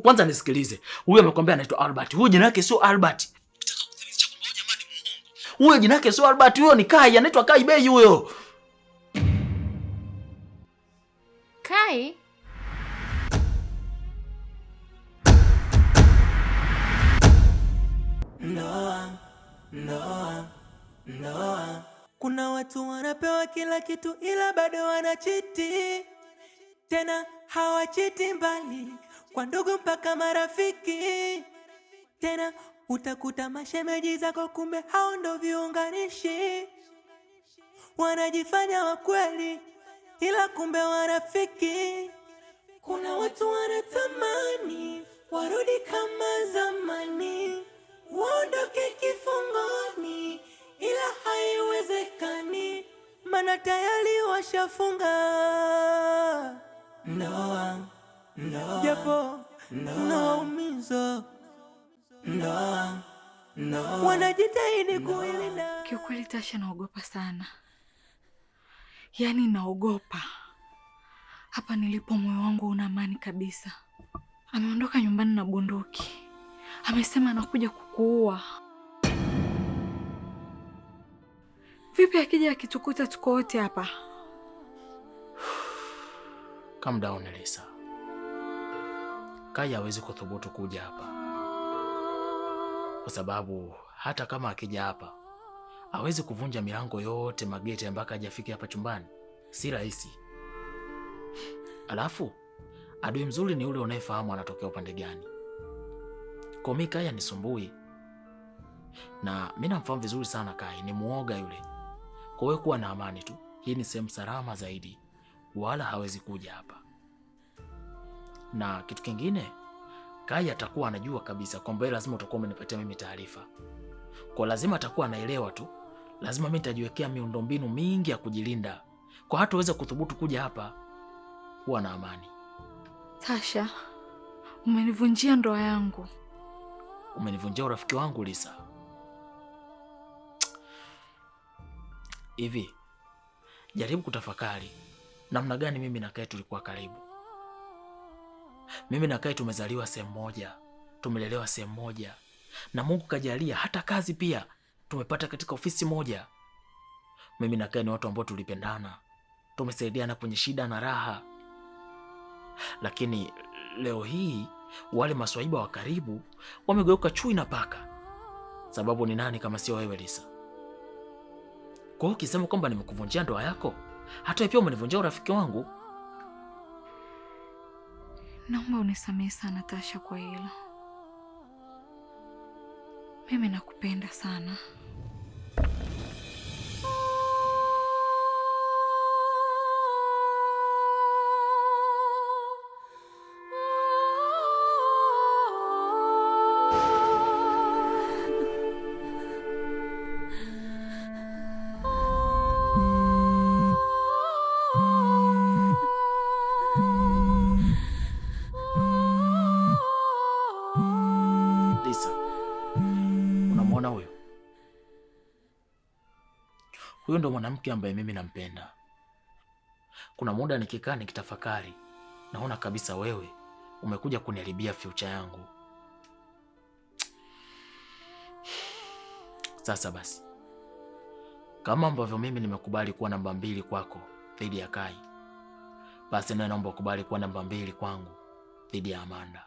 Kwanza nisikilize. Huyu amekwambia anaitwa Albert. Huyu jina lake sio Albert. Huyo jina lake sio Albert, huyo ni Kai, anaitwa Kai Bei huyo. Kai? No. Kuna watu wanapewa kila kitu ila bado wanachiti. Tena hawachiti mbali, kwa ndugu mpaka marafiki. Tena utakuta mashemeji zako kumbe hao ndo viunganishi. Wanajifanya wa kweli ila kumbe warafiki. Kuna watu wanatamani warudi kama zamani, waondoke kifungoni ila haiwezekani, maana tayari washafunga. Ndoa japo naumiza, ndoa wanajitahidi kuilinda. Kiukweli Tasha, naogopa sana, yaani naogopa. Hapa nilipo moyo wangu una amani kabisa. Ameondoka nyumbani na bunduki, amesema anakuja kukuua. Vipi akija akitukuta tuko wote hapa? Calm down Elisa. Kai hawezi kuthubutu kuja hapa, kwa sababu hata kama akija hapa hawezi kuvunja milango yote, mageti mpaka hajafika hapa chumbani. Si rahisi. Alafu adui mzuri ni ule unayefahamu anatokea upande gani. Kwa mimi Kai anisumbui, na mimi namfahamu vizuri sana. Kai ni muoga yule. Kwa hiyo kuwa na amani tu, hii ni sehemu salama zaidi, wala hawezi kuja hapa. Na kitu kingine, Kai atakuwa anajua kabisa kwamba lazima utakuwa umenipatia mimi taarifa. Kwa lazima atakuwa anaelewa tu, lazima mimi nitajiwekea miundombinu mingi ya kujilinda, kwa hataweza kuthubutu kuja hapa. Kuwa na amani. Tasha, umenivunjia ndoa yangu. Umenivunjia urafiki wangu Lisa. Hivi jaribu kutafakari namna gani mimi na Kai tulikuwa karibu. Mimi na Kai tumezaliwa sehemu moja, tumelelewa sehemu moja, na Mungu kajalia hata kazi pia tumepata katika ofisi moja. Mimi na Kai ni watu ambao tulipendana, tumesaidiana kwenye shida na raha. Lakini leo hii wale maswaiba wa karibu wamegeuka chui na paka. Sababu ni nani kama sio wewe Lisa? Kwa hiyo ukisema kwamba nimekuvunjia ndoa yako, hata wewe pia umenivunjia urafiki wangu. Naomba unisamehe sana Tasha kwa hilo. Mimi nakupenda sana. Huyo ndo mwanamke ambaye mimi nampenda. Kuna muda nikikaa nikitafakari, naona kabisa wewe umekuja kuniharibia future yangu. Sasa basi, kama ambavyo mimi nimekubali kuwa namba 2 kwako dhidi ya Kai, basi na naomba ukubali kuwa namba 2 kwangu dhidi ya Amanda.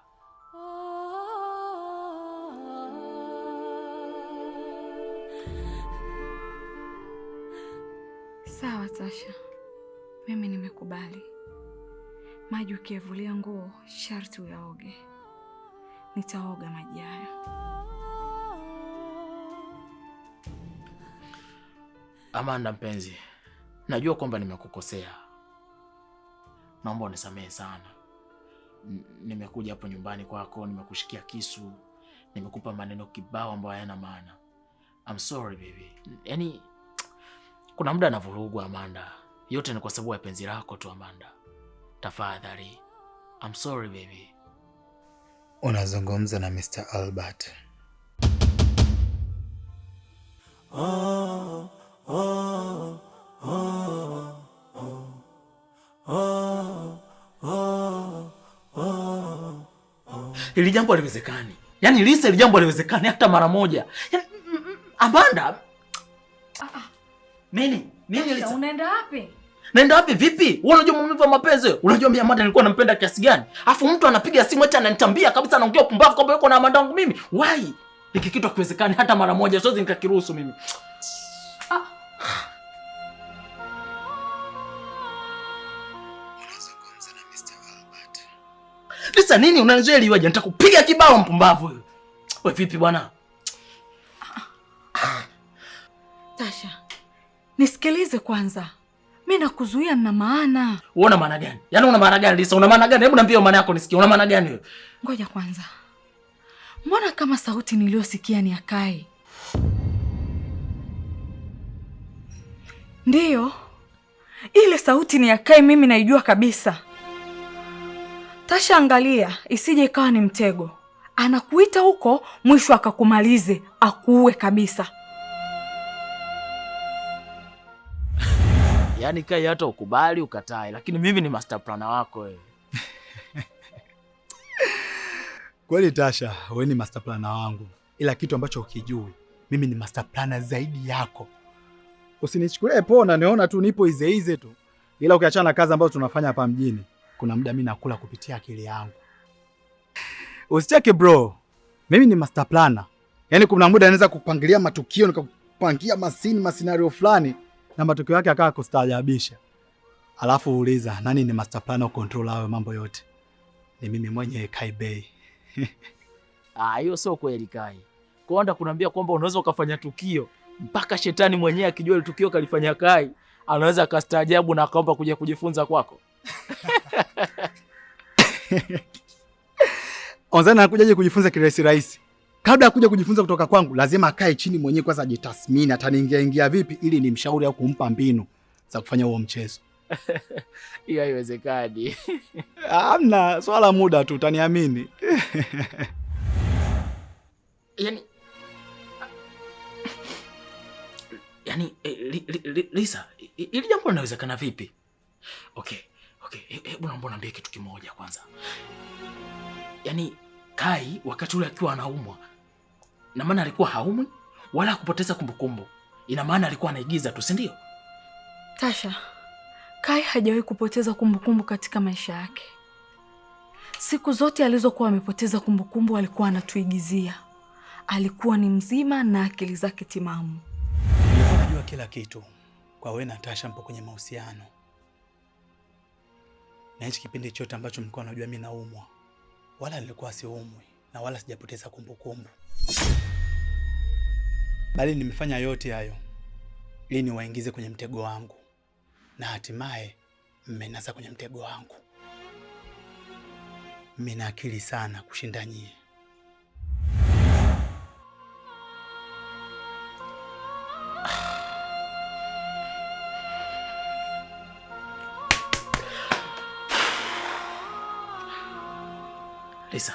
Sawa Tasha, mimi nimekubali. Maji ukiyavulia nguo sharti uyaoge. Nitaoga maji hayo. Amanda mpenzi, najua kwamba nimekukosea. Naomba unisamehe sana. Nimekuja hapo nyumbani kwako, nimekushikia kisu, nimekupa maneno kibao ambayo hayana maana. I'm sorry baby. Yaani kuna muda navurugwa Amanda. Yote ni kwa sababu ya penzi lako tu Amanda. Tafadhali. I'm sorry baby. Unazungumza na Mr. Albert. Hili jambo haliwezekani. Yaani Lisa, hili jambo haliwezekani hata mara moja. Yaani Amanda. Nini Lisa? Unaenda wapi? Naenda wapi vipi? Wewe unajua maumivu ya mapenzi? Unajua mimi Amanda nilikuwa nampenda kiasi gani? Alafu mtu anapiga simu eti ananitambia kabisa, anaongea pumbavu kwamba yuko na Amanda wangu mimi. Why? Hiki kitu hakiwezekani hata mara moja. Siwezi nikakiruhusu mimi. Lisa, nini unanizeli wewe? Nitakupiga kibao mpumbavu wewe. Wewe vipi bwana? Tasha, nisikilize kwanza. Mimi nakuzuia na maana. Uona maana gani? Yaani una maana gani Lisa? Una maana gani? Hebu niambie maana yako nisikie. Una maana gani wewe? Ngoja kwanza. Mbona kama sauti niliyosikia ni ya Kai? Ndiyo. Ile sauti ni ya Kai, mimi naijua kabisa. Tasha, angalia isije ikawa ni mtego. Anakuita huko mwisho akakumalize, akuue kabisa. Yaani Kai hata ukubali ukatae, lakini mimi ni master planner wako wewe. Kweli Tasha, wewe ni master planner wangu. Ila kitu ambacho ukijui, mimi ni master planner zaidi yako. Usinichukulie poa, na niona tu nipo ize tu. Ila ukiachana na kazi ambazo tunafanya hapa mjini, kuna muda mimi nakula kupitia akili yangu. Usicheke bro. Mimi ni master planner. Yaani kuna muda naweza kupangilia matukio, nikakupangia mascenario fulani na matokeo yake akawa kustaajabisha. Alafu uuliza nani ni master planner control hayo mambo yote? Ni mimi mwenyewe Kai Bey. Hiyo sio kweli Kai. Kwanda kuniambia kwamba unaweza ukafanya tukio mpaka shetani mwenyewe akijua ile tukio kalifanya Kai, anaweza akastaajabu na akaomba kuja kujifunza kwako. Onzana anakujaje kujifunza kirahisi? Kabla ya kuja kujifunza kutoka kwangu, lazima akae chini mwenyewe kwanza ajitathmini ataniingia vipi ili nimshauri au kumpa mbinu za kufanya huo mchezo. Hiyo haiwezekani. Hamna, swala muda tu, utaniamini. Yaani Lisa, ili jambo linawezekana vipi? Okay. Hebu naomba niambie kitu kimoja kwanza. Yaani Kai wakati ule akiwa anaumwa, na maana alikuwa haumwi wala kupoteza kumbukumbu. Ina maana alikuwa anaigiza tu, si ndio? Tasha, Kai hajawahi kupoteza kumbukumbu katika maisha yake. Siku zote alizokuwa amepoteza kumbukumbu alikuwa anatuigizia. Alikuwa ni mzima na akili zake timamu. Unajua kila kitu kwa wewe na Tasha mpo kwenye mahusiano. Na hichi kipindi chote ambacho mlikuwa unajua mimi naumwa, wala nilikuwa siumwi na wala sijapoteza kumbukumbu. Bali nimefanya yote hayo ili niwaingize kwenye mtego wangu. Na hatimaye mmenasa kwenye mtego wangu. Mimi na akili sana kushinda nyie. Lisa,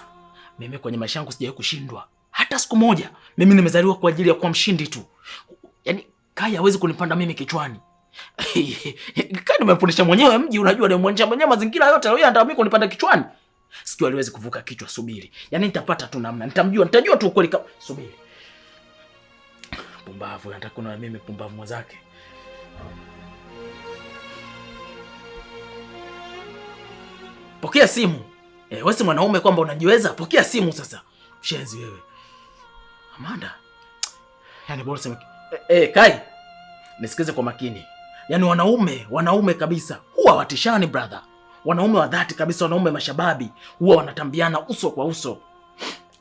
mimi kwenye maisha yangu sijawahi kushindwa hata siku moja. Mimi nimezaliwa kwa ajili ya kuwa mshindi tu. Yaani Kai hawezi kunipanda mimi kichwani. Kai nimemfundisha mwenyewe mji, unajua nimemwonyesha mwenyewe mazingira yote, leo anataka mimi kunipanda kichwani. Sikio aliwezi kuvuka kichwa, subiri. Yaani nitapata tu namna, nitajua tu ukweli kama subiri. Pumbavu, anataka kuna mimi pumbavu mwenzake. Pokea simu. Wewe si mwanaume kwamba unajiweza? Pokea simu sasa. Mshenzi wewe. Amanda. Yaani bora sema Kai. Nisikize kwa makini. Yaani wanaume kabisa huwa watishani brother. Wanaume wa dhati kabisa, wanaume mashababi huwa wanatambiana uso kwa uso.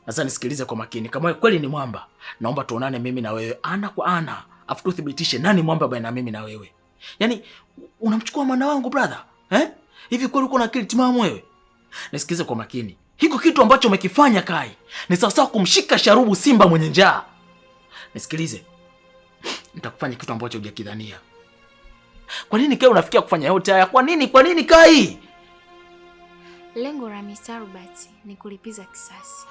Sasa nisikilize kwa makini. Kama wewe kweli ni mwamba, naomba tuonane mimi na wewe ana kwa ana. Afu tuthibitishe nani mwamba baina mimi na wewe. Yaani unamchukua mwana wangu brother? Hivi kweli uko na akili timamu wewe? Nisikize kwa makini. Hiko kitu ambacho umekifanya Kai ni sawasawa kumshika sharubu simba mwenye njaa. Nisikilize. Nitakufanya kitu ambacho hujakidhania. Kwa nini Kai unafikia kufanya yote haya? Kwa nini Kai? Lengo la Mr. Robert ni kulipiza kisasi.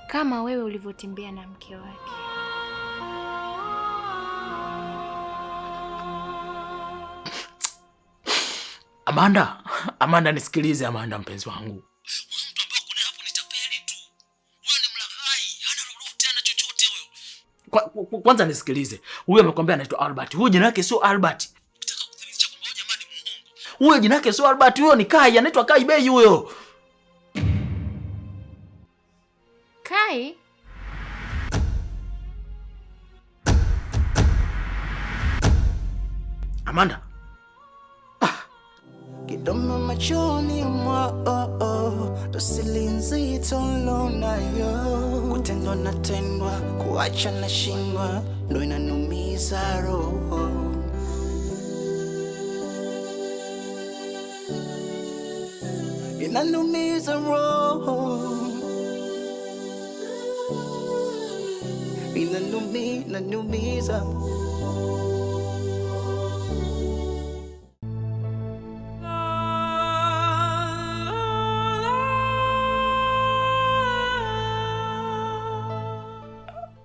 Kama wewe ulivyotembea na mke wake. Amanda nisikilize Amanda mpenzi wangu. Huyo mtu ambaye kuna hapo ni tapeli tu. Huyo ni mlaghai, hana lolote, hana chochote huyo. Kwanza nisikilize. Huyo amekwambia anaitwa Albert. Huyo jina lake sio Albert. Ukitaka kudhibitisha kwamba huyo jamaa ni muongo. Huyo jina lake sio Albert, huyo ni Kai, anaitwa Kai Bei huyo. Kai? Amanda. Kidomo machoni mwao, dosili nzito nayo, kutendwa na tendwa, kuacha na shindwa, ndo inanumiza roho. Inanumiza roho. Inanumiza.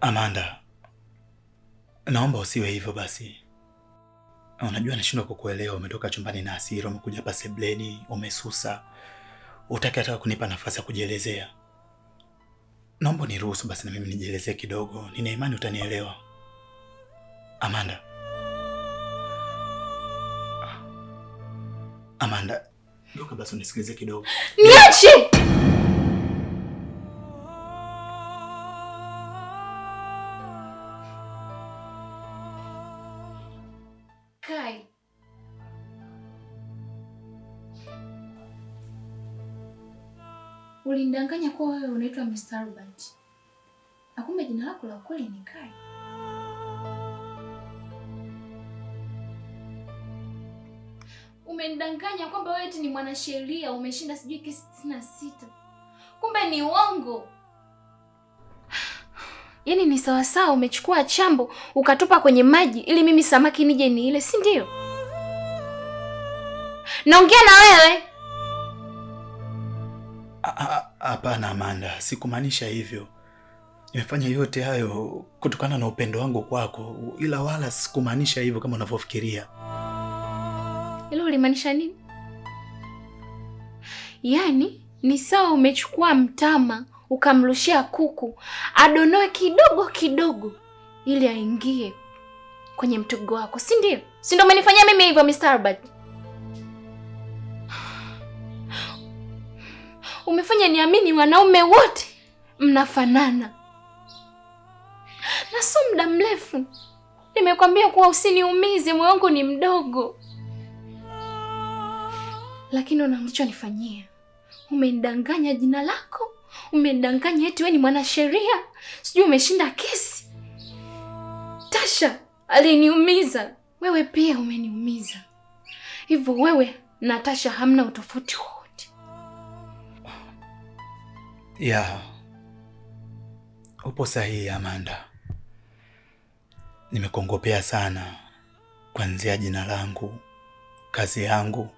Amanda, naomba usiwe hivyo basi. Unajua nashindwa kukuelewa. Umetoka chumbani na hasira, umekuja hapa sebleni, umesusa. Utaki hata kunipa nafasi ya kujielezea. Naomba niruhusu basi na mimi nijielezee kidogo. Nina imani utanielewa. Amanda. Amanda, ndio basi unisikilize kidogo. Niache! Kai. Ulindanganya kuwa wewe unaitwa Mr. Albert. Na kumbe jina lako la kweli ni Kai. Umenidanganya kwamba wewe eti ni mwanasheria, umeshinda sijui kesi 96. Kumbe ni uongo. Yaani ni sawasawa umechukua chambo ukatupa kwenye maji ili mimi samaki nije ni ile, si ndio? Naongea na wewe. Hapana Amanda, sikumaanisha hivyo. Nimefanya yote hayo kutokana na upendo wangu kwako, ila wala sikumaanisha hivyo kama unavyofikiria. Hilo ulimaanisha nini? Yaani ni sawa umechukua mtama ukamrushia kuku adonoe kidogo kidogo ili aingie kwenye mtego wako, si ndio? Si ndio umenifanyia mimi hivyo Mr. Albert? Umefanya niamini wanaume wote mnafanana. Na sio muda mrefu nimekwambia kuwa usiniumize, moyo wangu ni mdogo. Lakini unachonifanyia, umenidanganya jina lako, umenidanganya eti wewe ni mwanasheria, sijui umeshinda kesi. Tasha aliniumiza, wewe pia umeniumiza. Hivyo wewe na Tasha hamna utofauti wote. Ya, upo sahihi Amanda. Nimekongopea sana kuanzia jina langu, kazi yangu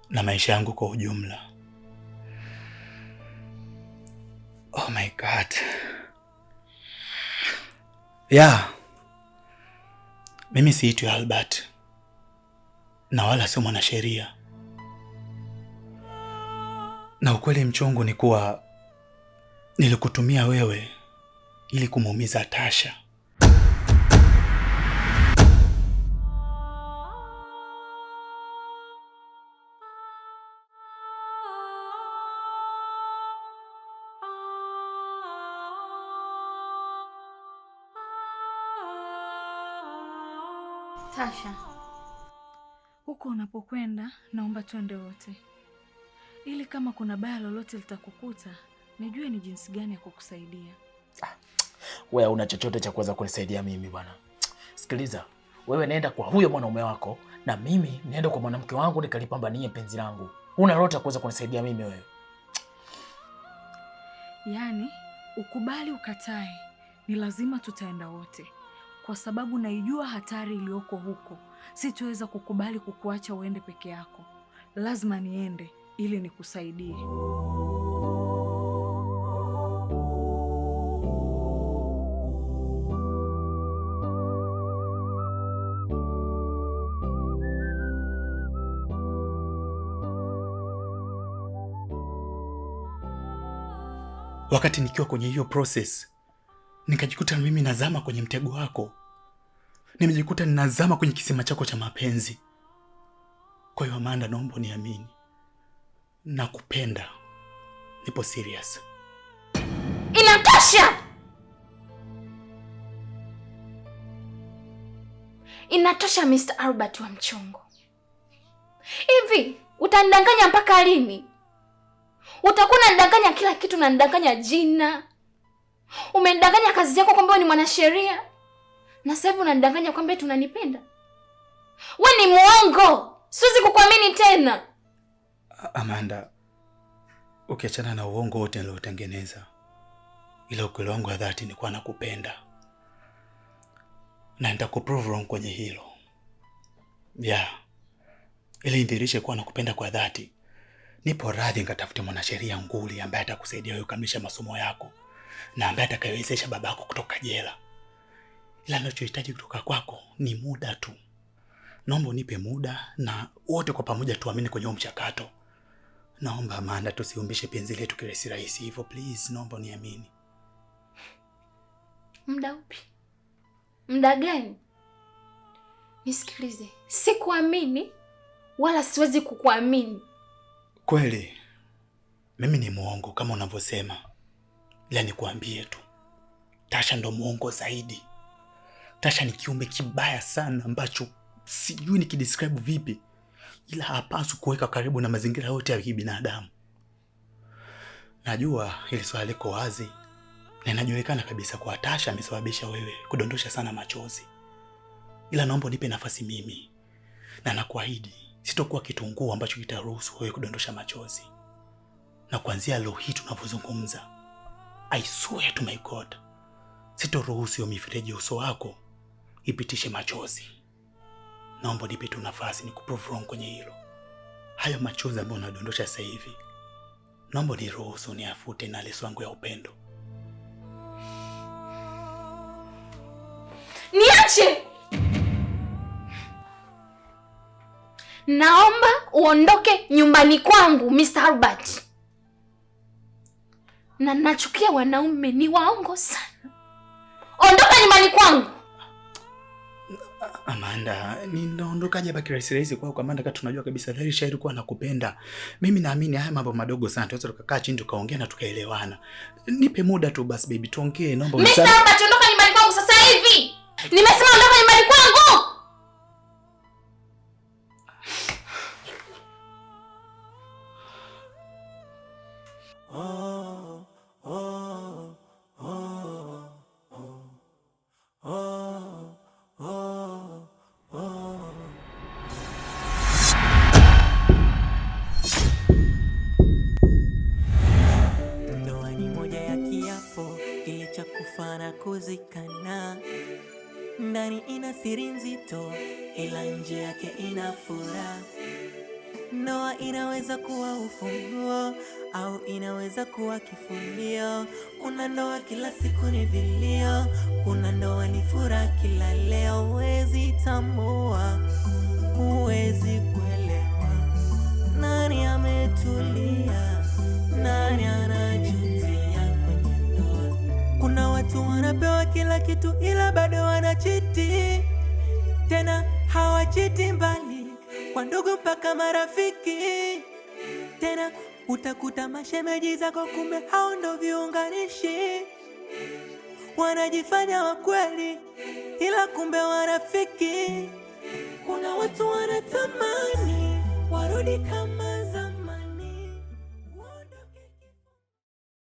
na maisha yangu kwa ujumla. Oh my God. Ya, mimi siitwi Albert na wala sio mwanasheria. Na ukweli mchungu ni kuwa nilikutumia wewe ili kumuumiza Tasha. Tasha, huko unapokwenda naomba twende wote, ili kama kuna baya lolote litakukuta nijue ni jinsi gani ya kukusaidia. Wewe una chochote cha kuweza kunisaidia mimi bwana? Sikiliza, wewe nenda kwa huyo mwanaume wako na mimi nienda kwa mwanamke wangu nikalipambanie penzi langu. Una lolote kuweza kunisaidia mimi wewe? Yaani, ukubali ukatae, ni lazima tutaenda wote. Kwa sababu naijua hatari iliyoko huko. Sitaweza kukubali kukuacha uende peke yako. Lazima niende ili nikusaidie. wakati nikiwa kwenye hiyo process nikajikuta mimi nazama kwenye mtego wako. Nimejikuta ninazama kwenye kisima chako cha mapenzi. Kwa hiyo Amanda, naomba uniamini. Nakupenda. Nipo serious. Inatosha! Inatosha Mr. Albert wa mchongo. Hivi utanidanganya mpaka lini? Utakuwa unanidanganya kila kitu, unanidanganya jina. Umenidanganya kazi yako kwamba ni mwanasheria. Na sasa hivi unanidanganya kwamba tunanipenda. Wewe ni muongo. Siwezi kukuamini tena. Amanda, ukiachana na uongo wote niliotengeneza, ila ukweli wangu wa dhati ni kuwa nakupenda. Na nitakuprove wrong kwenye hilo. Ili nidhihirishe kuwa nakupenda kwa dhati, nipo radhi nikatafute mwanasheria nguli ambaye atakusaidia wewe kukamilisha masomo yako na ambaye atakayewezesha babako kutoka jela. Ila ninachohitaji kutoka kwako ni muda tu. Naomba unipe muda na wote kwa pamoja tuamini kwenye huo mchakato. Naomba Amanda, tusiumbishe penzi letu kirahisi rahisi hivyo, please. Naomba uniamini. Muda upi? Muda gani? Nisikilize. Sikuamini wala siwezi kukuamini. Kweli mimi ni muongo kama unavyosema. Ila nikuambie tu, Tasha ndo muongo zaidi. Tasha ni kiumbe kibaya sana ambacho sijui nikidescribe vipi, ila hapaswi kuweka karibu na mazingira yote ya kibinadamu. Najua hili swali liko wazi na inajulikana kabisa kwa Tasha amesababisha wewe kudondosha sana machozi. Ila naomba nipe nafasi mimi, na nakuahidi sitokuwa kitunguu ambacho kitaruhusu wewe kudondosha machozi. Na kuanzia leo hii tunavyozungumza, I swear to my God, sitoruhusu hiyo mifereji ya uso wako ipitishe machozi. Naomba nipe tu nafasi nikuprove wrong kwenye hilo. Hayo machozi ambayo unadondosha sasa hivi, naomba niruhusu niafute na leso yangu ya upendo. Niache! Naomba uondoke nyumbani kwangu, Mr. Albert. Na nachukia wanaume, ni waongo sana. Ondoka nyumbani kwangu. Amanda, ninaondokaje hapa kirahisi rahisi kwako Amanda, kama tunajua kabisa dhahiri shairi kuwa nakupenda. Mimi naamini haya mambo madogo sana tunaweza tukakaa chini tukaongea na tukaelewana. Nipe muda tu basi baby, tuongee. Naomba Mr. Albert, ondoka nyumbani kwangu sasa hivi. Nimesema ondoka nyumbani kwangu. Ndoa ni moja ya kiapo kilicha kufa na kuzikana. Ndani ina siri nzito, ila nje yake ina furaha. Ndoa inaweza kuwa ufunguo au inaweza kuwa kifulio. Kuna ndoa kila siku ni vilio, kuna ndoa ni furaha kila leo. Huwezi tambua, huwezi kuelewa nani ametulia, nani anajutia kwenye ndoa. Kuna watu wanapewa kila kitu ila bado wanachiti. Tena hawachiti mbali, kwa ndugu mpaka marafiki. Tena utakuta mashemeji zako kumbe hao ndo viunganishi. Wanajifanya wakweli ila kumbe warafiki. Kuna watu wanatamani warudi kama